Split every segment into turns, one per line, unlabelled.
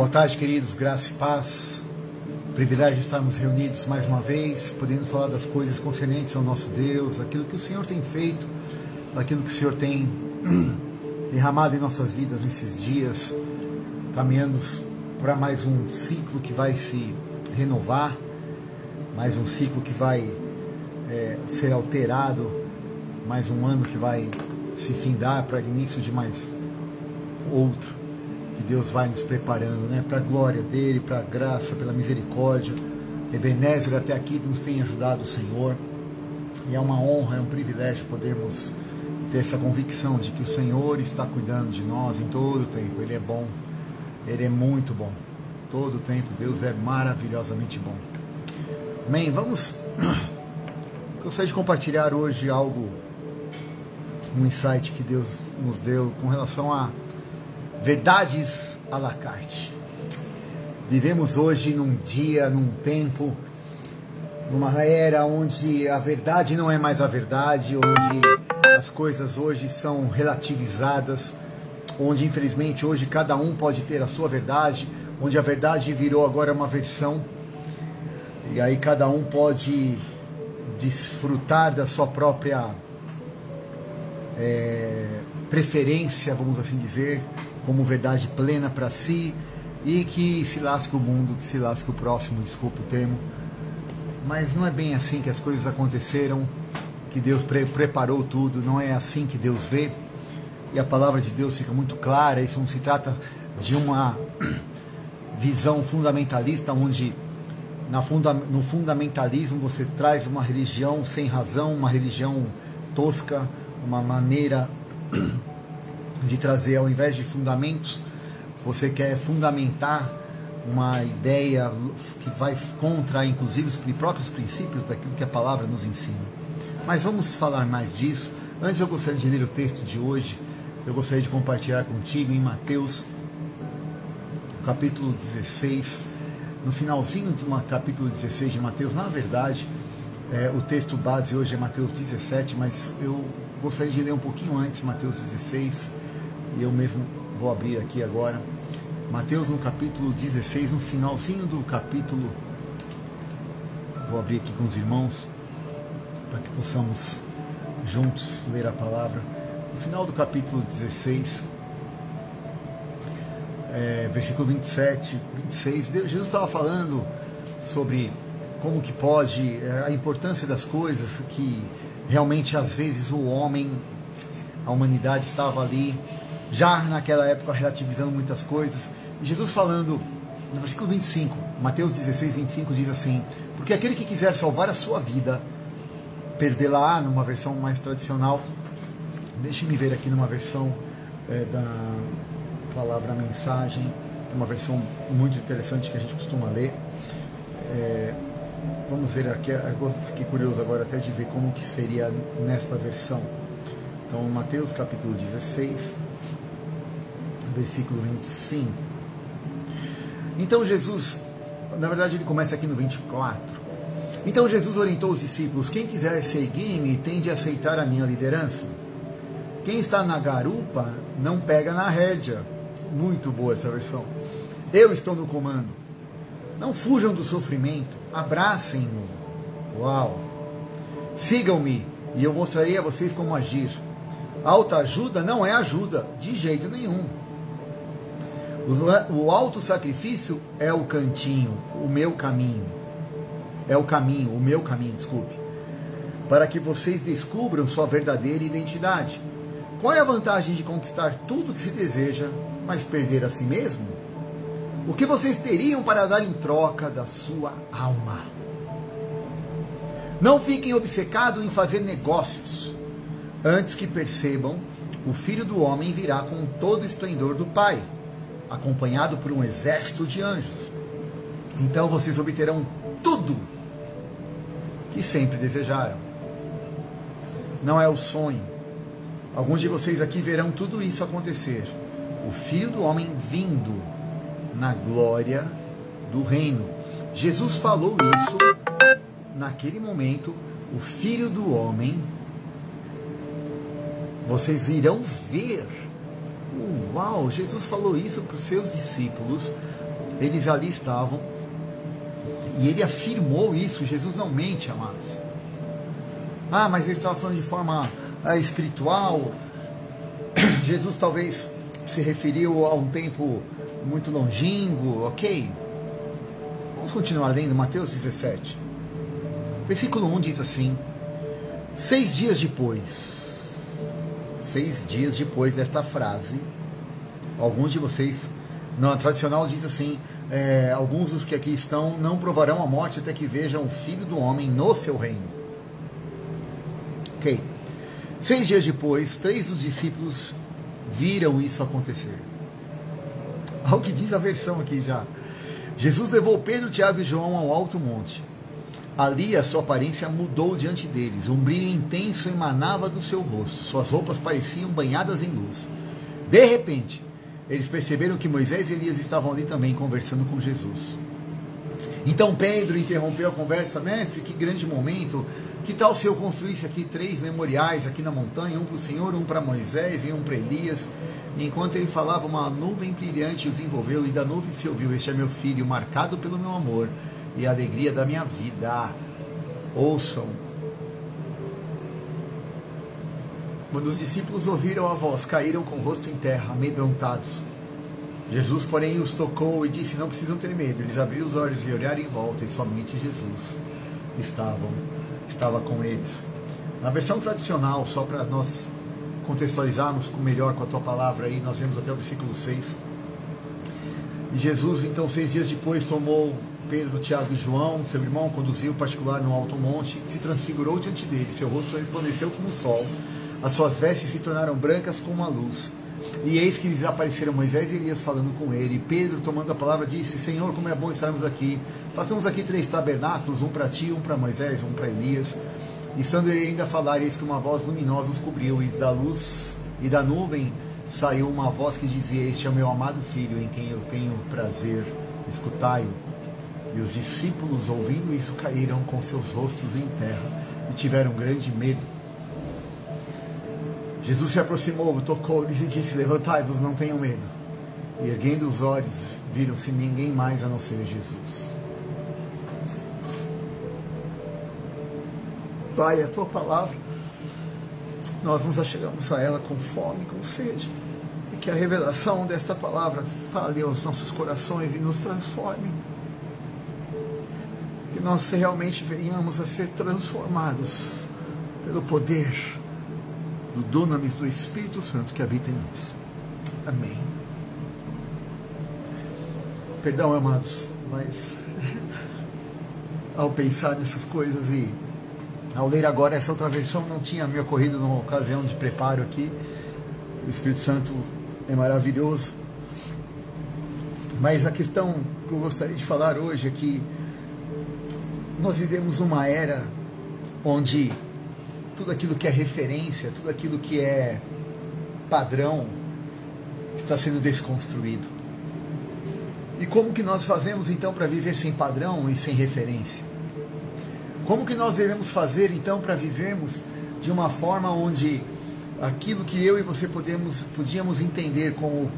Boa tarde, queridos, graça e paz. Privilégio de estarmos reunidos mais uma vez, podendo falar das coisas concernentes ao nosso Deus, aquilo que o Senhor tem feito, aquilo que o Senhor tem derramado em nossas vidas nesses dias, caminhando para mais um ciclo que vai se renovar, mais um ciclo que vai ser alterado, mais um ano que vai se findar para início de mais outro. Que Deus vai nos preparando, né, para a glória dele, para a graça, pela misericórdia. Ebenezer até aqui nos tem ajudado o Senhor, e é uma honra, é um privilégio podermos ter essa convicção de que o Senhor está cuidando de nós em todo o tempo. Ele é bom, Ele é muito bom, todo o tempo Deus é maravilhosamente bom. Amém? Gostaria de compartilhar hoje algo, um insight que Deus nos deu com relação a verdades à la carte. Vivemos hoje num dia, num tempo, numa era onde a verdade não é mais a verdade, onde as coisas hoje são relativizadas, onde infelizmente hoje cada um pode ter a sua verdade, onde a verdade virou agora uma versão, e aí cada um pode desfrutar da sua própria preferência, vamos assim dizer, como verdade plena para si, e que se lasque o mundo, que se lasque o próximo, desculpa o termo. Mas não é bem assim que as coisas aconteceram, que Deus preparou tudo, não é assim que Deus vê, e a palavra de Deus fica muito clara. Isso não se trata de uma visão fundamentalista, onde no fundamentalismo você traz uma religião sem razão, uma religião tosca, uma maneira de trazer, ao invés de fundamentos, você quer fundamentar uma ideia que vai contra, inclusive, os próprios princípios daquilo que a palavra nos ensina. Mas vamos falar mais disso. Antes eu gostaria de ler o texto de hoje. Eu gostaria de compartilhar contigo em Mateus, capítulo 16, no finalzinho do capítulo 16 de Mateus. Na verdade, o texto base hoje é Mateus 17, mas eu gostaria de ler um pouquinho antes, Mateus 16, e eu mesmo vou abrir aqui agora. Mateus no capítulo 16, no finalzinho do capítulo, vou abrir aqui com os irmãos, para que possamos juntos ler a palavra. No final do capítulo 16, versículo 27, 26, Jesus estava falando sobre como que pode, a importância das coisas, que realmente às vezes o homem, a humanidade estava ali, já naquela época relativizando muitas coisas. E Jesus falando, no versículo 25, Mateus 16, 25 diz assim: porque aquele que quiser salvar a sua vida, perdê-la, numa versão mais tradicional. Deixe-me ver aqui numa versão da palavra mensagem, uma versão muito interessante que a gente costuma ler. Vamos ver aqui, eu fiquei curioso agora até de ver como que seria nesta versão. Então, Mateus capítulo 16, versículo 25. Então Jesus, na verdade ele começa aqui no 24. Então Jesus orientou os discípulos: quem quiser seguir-me tem de aceitar a minha liderança. Quem está na garupa não pega na rédea. Muito boa essa versão. Eu estou no comando. Não fujam do sofrimento, abracem-no. Uau! Sigam-me e eu mostrarei a vocês como agir. Autoajuda não é ajuda, de jeito nenhum. O autossacrifício é o cantinho, o meu caminho. É o caminho, o meu caminho, desculpe. Para que vocês descubram sua verdadeira identidade. Qual é a vantagem de conquistar tudo que se deseja, mas perder a si mesmo? O que vocês teriam para dar em troca da sua alma? Não fiquem obcecados em fazer negócios. Antes que percebam, o Filho do Homem virá com todo o esplendor do Pai, acompanhado por um exército de anjos. Então vocês obterão tudo que sempre desejaram. Não é o sonho. Alguns de vocês aqui verão tudo isso acontecer. O Filho do Homem vindo na glória do reino. Jesus falou isso naquele momento. O Filho do Homem, vocês irão ver Uau, Jesus falou isso para os seus discípulos, eles ali estavam, e ele afirmou isso. Jesus não mente, amados. Mas ele estava falando de forma espiritual. Jesus talvez se referiu a um tempo muito longínquo, ok? Vamos continuar lendo Mateus 17. Versículo 1 diz assim: 6 dias depois desta frase, alguns de vocês, na tradicional diz assim, alguns dos que aqui estão não provarão a morte até que vejam o Filho do Homem no seu reino. Ok. 6 dias depois, 3 dos discípulos viram isso acontecer. Olha o que diz a versão aqui já. Jesus levou Pedro, Tiago e João ao alto monte. Ali a sua aparência mudou diante deles. Um brilho intenso emanava do seu rosto. Suas roupas pareciam banhadas em luz. De repente, eles perceberam que Moisés e Elias estavam ali também conversando com Jesus. Então Pedro interrompeu a conversa: mestre, que grande momento. Que tal se eu construísse aqui 3 memoriais aqui na montanha, um para o Senhor, um para Moisés e um para Elias? E enquanto ele falava, uma nuvem brilhante os envolveu, e da nuvem se ouviu: este é meu filho, marcado pelo meu amor e a alegria da minha vida. Ouçam. Quando os discípulos ouviram a voz, caíram com o rosto em terra, amedrontados. Jesus, porém, os tocou e disse: não precisam ter medo. Eles abriram os olhos e olharam em volta, e somente Jesus estava com eles. Na versão tradicional, só para nós contextualizarmos melhor com a tua palavra aí, nós vemos até o versículo 6. E Jesus, então, 6 dias depois, tomou Pedro, Tiago e João, seu irmão, conduziu particular no alto monte, se transfigurou diante dele, seu rosto resplandeceu como o sol, as suas vestes se tornaram brancas como a luz. E eis que lhes apareceram Moisés e Elias falando com ele. E Pedro, tomando a palavra, disse: Senhor, como é bom estarmos aqui. Façamos aqui 3 tabernáculos, um para ti, um para Moisés, um para Elias. E estando ele ainda a falar, eis que uma voz luminosa os cobriu, e da luz e da nuvem saiu uma voz que dizia: este é o meu amado filho, em quem eu tenho prazer, escutai-o. E os discípulos, ouvindo isso, caíram com seus rostos em terra e tiveram grande medo. Jesus se aproximou, tocou-lhes e disse: levantai-vos, não tenham medo. E erguendo os olhos, viram-se ninguém mais a não ser Jesus. Pai, a tua palavra, nós nos achegamos a ela com fome, com sede, e que a revelação desta palavra fale aos nossos corações e nos transforme. Que nós realmente venhamos a ser transformados pelo poder do dunamis do Espírito Santo que habita em nós. Amém. Perdão, amados, mas ao pensar nessas coisas e ao ler agora essa outra versão, não tinha me ocorrido numa ocasião de preparo aqui. O Espírito Santo é maravilhoso. Mas a questão que eu gostaria de falar hoje é que nós vivemos uma era onde tudo aquilo que é referência, tudo aquilo que é padrão está sendo desconstruído. E como que nós fazemos então para viver sem padrão e sem referência? Como que nós devemos fazer então para vivermos de uma forma onde aquilo que eu e você podíamos entender como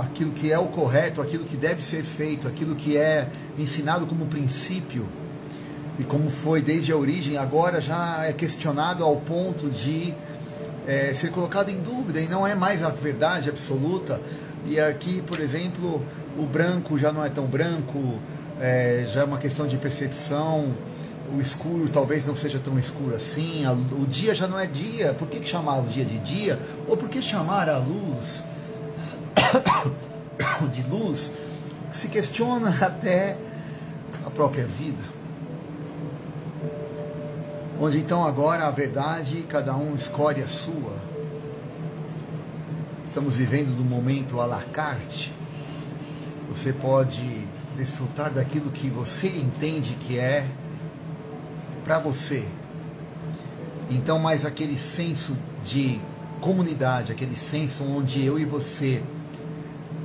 aquilo que é o correto, aquilo que deve ser feito, aquilo que é ensinado como princípio, e como foi desde a origem, agora já é questionado ao ponto de ser colocado em dúvida, e não é mais a verdade absoluta. E aqui, por exemplo, o branco já não é tão branco, já é uma questão de percepção. O escuro talvez não seja tão escuro assim, o dia já não é dia. Por que chamar o dia de dia? Ou por que chamar a luz de luz? Se questiona até a própria vida. Onde então agora a verdade, cada um escolhe a sua. Estamos vivendo num momento à la carte. Você pode desfrutar daquilo que você entende que é para você. Então, mais aquele senso de comunidade, aquele senso onde eu e você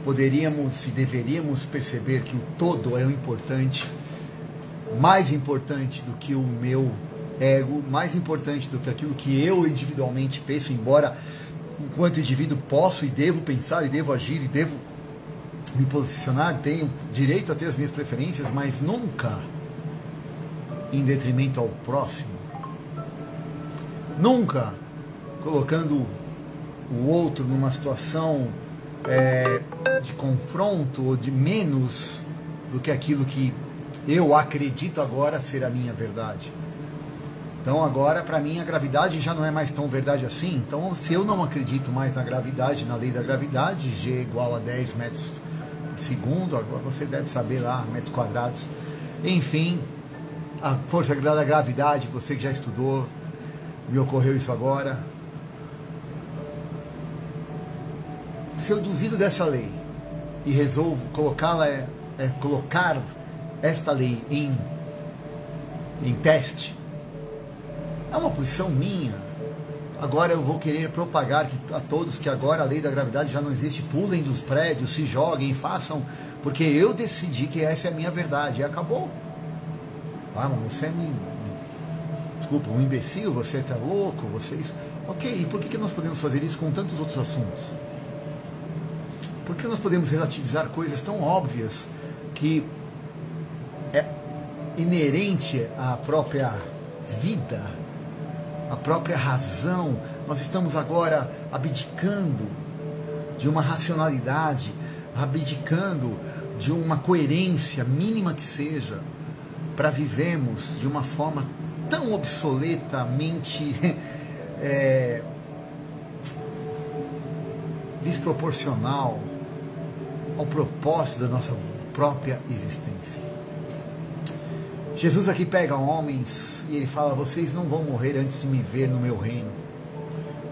poderíamos e deveríamos perceber que o todo é o importante, mais importante do que o meu ego, mais importante do que aquilo que eu individualmente penso, embora enquanto indivíduo, posso e devo pensar, e devo agir, e devo me posicionar, tenho direito a ter as minhas preferências, mas nunca em detrimento ao próximo. Nunca colocando o outro numa situação de confronto ou de menos do que aquilo que eu acredito agora ser a minha verdade. Então agora, para mim, a gravidade já não é mais tão verdade assim. Então, se eu não acredito mais na gravidade, na lei da gravidade, G igual a 10 metros por segundo, agora você deve saber lá, metros quadrados. Enfim, a força da gravidade, você que já estudou, me ocorreu isso agora. Se eu duvido dessa lei e resolvo colocá-la, colocar esta lei em teste, é uma posição minha. Agora eu vou querer propagar a todos que agora a lei da gravidade já não existe. Pulem dos prédios, se joguem, façam, porque eu decidi que essa é a minha verdade. E acabou. Ah, mas você é desculpa, um imbecil, você está louco, vocês... Ok, e por que nós podemos fazer isso com tantos outros assuntos? Por que nós podemos relativizar coisas tão óbvias que é inerente à própria vida, a própria razão? Nós estamos agora abdicando de uma racionalidade, abdicando de uma coerência mínima que seja, para vivermos de uma forma tão obsoletamente desproporcional ao propósito da nossa própria existência. Jesus aqui pega homens e ele fala: vocês não vão morrer antes de me ver no meu reino.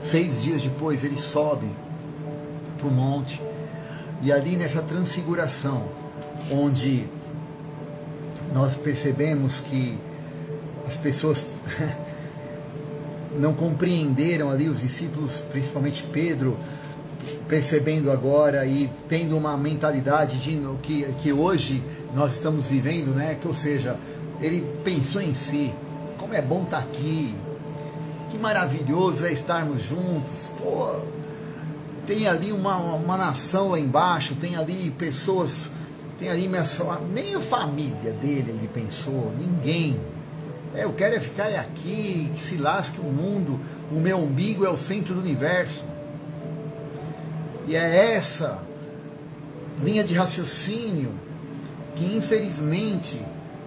6 dias depois ele sobe para o monte, e ali nessa transfiguração, onde nós percebemos que as pessoas não compreenderam ali, os discípulos, principalmente Pedro, percebendo agora e tendo uma mentalidade de que hoje nós estamos vivendo, né? Que, ou seja, ele pensou em si: como é bom estar aqui, que maravilhoso é estarmos juntos, pô, tem ali uma nação lá embaixo, tem ali pessoas, tem ali nem a família dele, ele pensou, ninguém. Eu quero é ficar aqui, que se lasque o mundo, o meu umbigo é o centro do universo. E é essa linha de raciocínio que, infelizmente,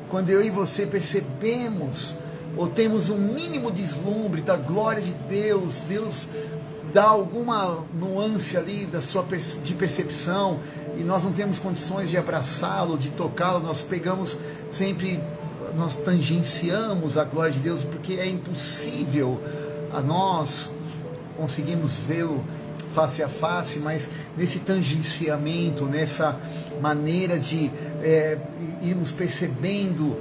quando eu e você percebemos ou temos um mínimo deslumbre da glória de Deus, Deus dá alguma nuance ali de percepção, e nós não temos condições de abraçá-lo, de tocá-lo, nós pegamos sempre, nós tangenciamos a glória de Deus, porque é impossível a nós conseguirmos vê-lo face a face, mas nesse tangenciamento, nessa maneira de irmos percebendo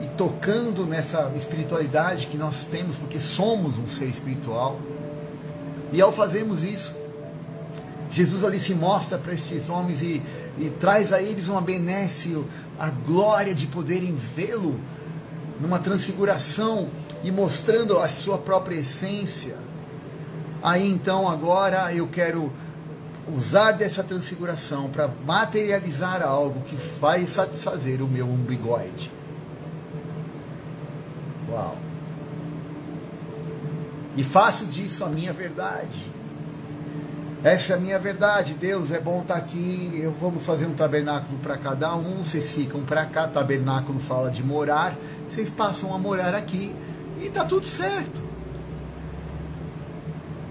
e tocando nessa espiritualidade que nós temos, porque somos um ser espiritual. E ao fazermos isso, Jesus ali se mostra para estes homens e traz a eles uma benesse, a glória de poderem vê-lo numa transfiguração e mostrando a sua própria essência. Aí então agora eu quero usar dessa transfiguração para materializar algo que vai satisfazer o meu umbigoide. Uau! E faço disso a minha verdade. Essa é a minha verdade. Deus, é bom estar aqui. Vamos fazer um tabernáculo para cada um. Vocês ficam para cá. Tabernáculo fala de morar. Vocês passam a morar aqui. E está tudo certo.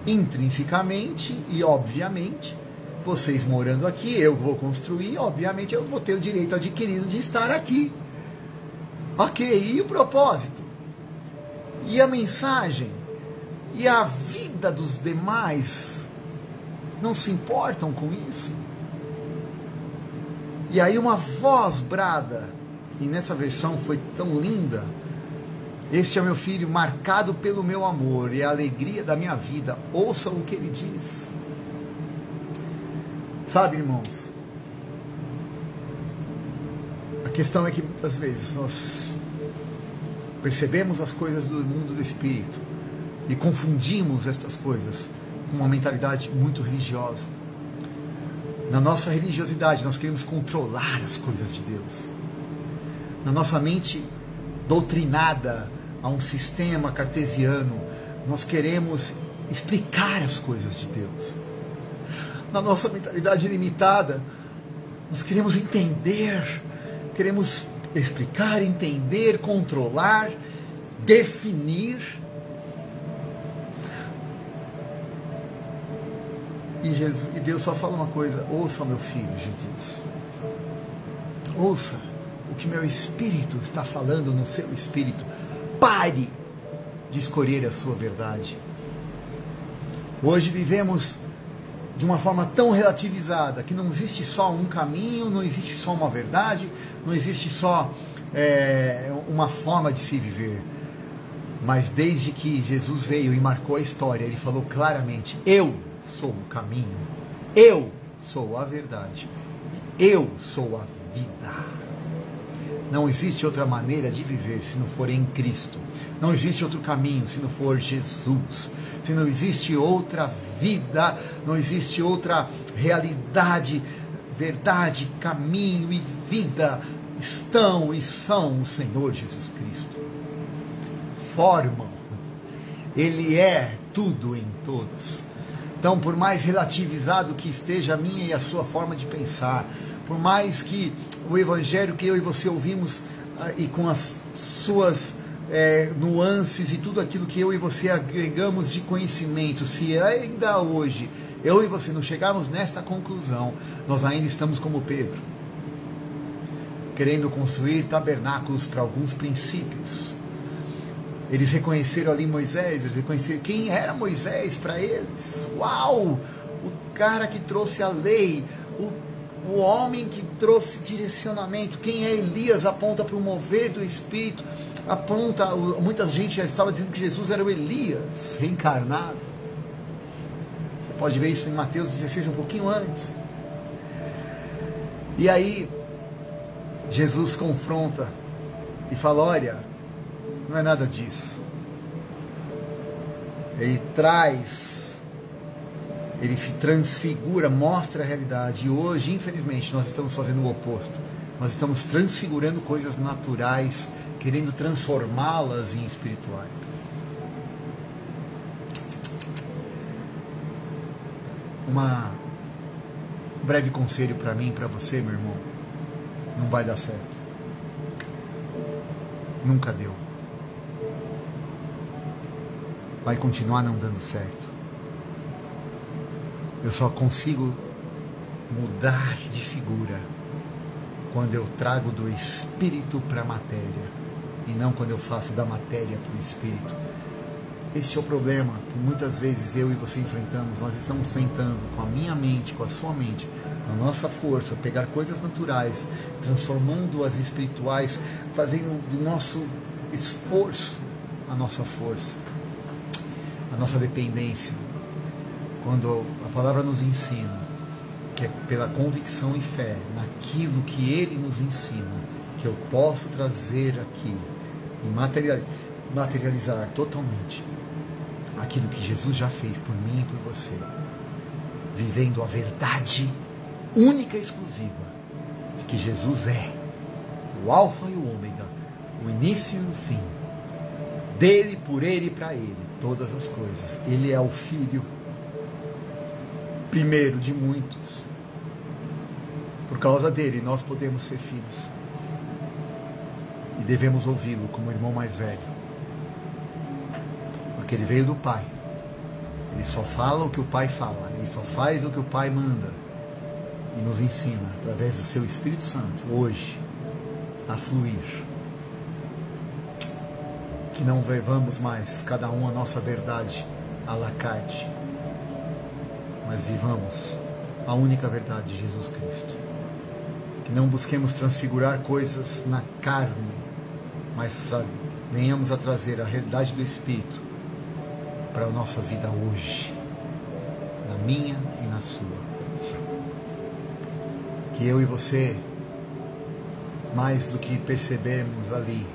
Intrinsecamente e obviamente, vocês morando aqui, eu vou construir. Obviamente eu vou ter o direito adquirido de estar aqui. Ok, e o propósito? E a mensagem? E a vida dos demais não se importam com isso? E aí uma voz brada, e nessa versão foi tão linda: este é meu filho, marcado pelo meu amor, e a alegria da minha vida. Ouçam o que ele diz. Sabe, irmãos, a questão é que muitas vezes nós percebemos as coisas do mundo do espírito e confundimos estas coisas com uma mentalidade muito religiosa. Na nossa religiosidade, nós queremos controlar as coisas de Deus. Na nossa mente doutrinada a um sistema cartesiano, nós queremos explicar as coisas de Deus. Na nossa mentalidade limitada, nós queremos entender, queremos explicar, entender, controlar, definir. E Deus só fala uma coisa: ouça, meu filho Jesus, ouça o que meu espírito está falando no seu espírito. Pare de escolher a sua verdade. Hoje vivemos de uma forma tão relativizada que não existe só um caminho, não existe só uma verdade, não existe só uma forma de se viver. Mas desde que Jesus veio e marcou a história, ele falou claramente: eu sou o caminho, eu sou a verdade, eu sou a vida. Não existe outra maneira de viver se não for em Cristo. Não existe outro caminho se não for Jesus. Se não existe outra vida, não existe outra realidade, verdade, caminho e vida estão e são o Senhor Jesus Cristo. Formam. Ele é tudo em todos. Então, por mais relativizado que esteja a minha e a sua forma de pensar, por mais que o Evangelho que eu e você ouvimos e com as suas nuances e tudo aquilo que eu e você agregamos de conhecimento, se ainda hoje eu e você não chegarmos nesta conclusão, nós ainda estamos como Pedro, querendo construir tabernáculos para alguns princípios. Eles reconheceram ali Moisés, eles reconheceram quem era Moisés para eles. Uau! O cara que trouxe a lei, o homem que trouxe direcionamento. Quem é Elias aponta para o mover do Espírito, aponta, muita gente já estava dizendo que Jesus era o Elias reencarnado. Você pode ver isso em Mateus 16, um pouquinho antes. E aí Jesus confronta e fala: olha, não é nada disso. Ele traz, ele se transfigura, mostra a realidade. E hoje, infelizmente, nós estamos fazendo o oposto. Nós estamos transfigurando coisas naturais, querendo transformá-las em espirituais. Um breve conselho para mim e para você, meu irmão: não vai dar certo. Nunca deu. Vai continuar não dando certo. Eu só consigo mudar de figura quando eu trago do espírito para a matéria, e não quando eu faço da matéria para o espírito. Esse é o problema que muitas vezes eu e você enfrentamos. Nós estamos tentando, com a minha mente, com a sua mente, a nossa força, pegar coisas naturais, transformando-as em espirituais, fazendo do nosso esforço a nossa força, a nossa dependência. Quando a palavra nos ensina que é pela convicção e fé naquilo que Ele nos ensina que eu posso trazer aqui e materializar totalmente aquilo que Jesus já fez por mim e por você, vivendo a verdade única e exclusiva de que Jesus é o Alfa e o Ômega, o início e o fim, dele, por ele e para ele, todas as coisas. Ele é o Filho primeiro de muitos. Por causa dele nós podemos ser filhos e devemos ouvi-lo como irmão mais velho, porque ele veio do Pai. Ele só fala o que o Pai fala, ele só faz o que o Pai manda, e nos ensina através do seu Espírito Santo hoje a fluir. Que não vivamos mais cada um a nossa verdade à la carte, mas vivamos a única verdade de Jesus Cristo. Que não busquemos transfigurar coisas na carne, mas venhamos a trazer a realidade do Espírito para a nossa vida hoje, na minha e na sua. Que eu e você, mais do que percebermos ali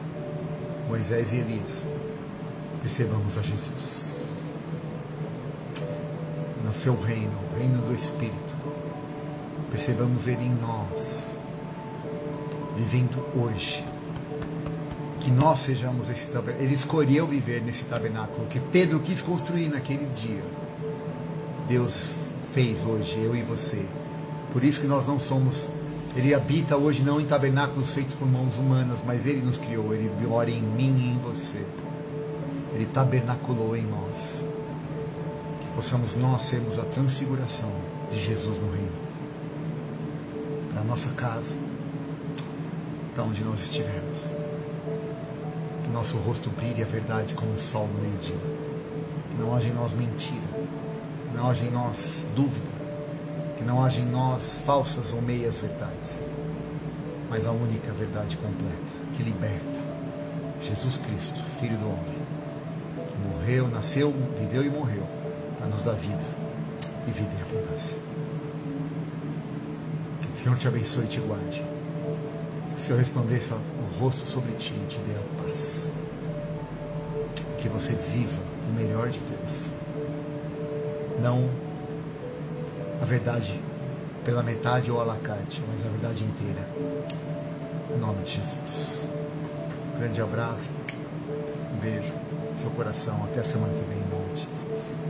Moisés e Elias, percebamos a Jesus. no seu reino, o reino do Espírito. Percebamos Ele em nós, vivendo hoje. Que nós sejamos esse tabernáculo. Ele escolheu viver nesse tabernáculo que Pedro quis construir naquele dia. Deus fez hoje, eu e você. Por isso que nós não somos... Ele habita hoje não em tabernáculos feitos por mãos humanas, mas Ele nos criou. Ele mora em mim e em você. Ele tabernaculou em nós. Que possamos nós sermos a transfiguração de Jesus no reino. Para a nossa casa, para onde nós estivermos. Que nosso rosto brilhe a verdade como o sol no meio-dia. Que não haja em nós mentira. Que não haja em nós dúvida. Que não haja em nós falsas ou meias verdades. Mas a única verdade completa, que liberta. Jesus Cristo, Filho do Homem. Que morreu, nasceu, viveu e morreu. Para nos dar vida. E vida em abundância. Que o Senhor te abençoe e te guarde. Que o Senhor resplandeça o rosto sobre ti e te dê a paz. Que você viva o melhor de Deus. Não a verdade pela metade ou à la carte, mas a verdade inteira. Em nome de Jesus. Um grande abraço. Um beijo no seu coração. Até a semana que vem, em nome de Jesus.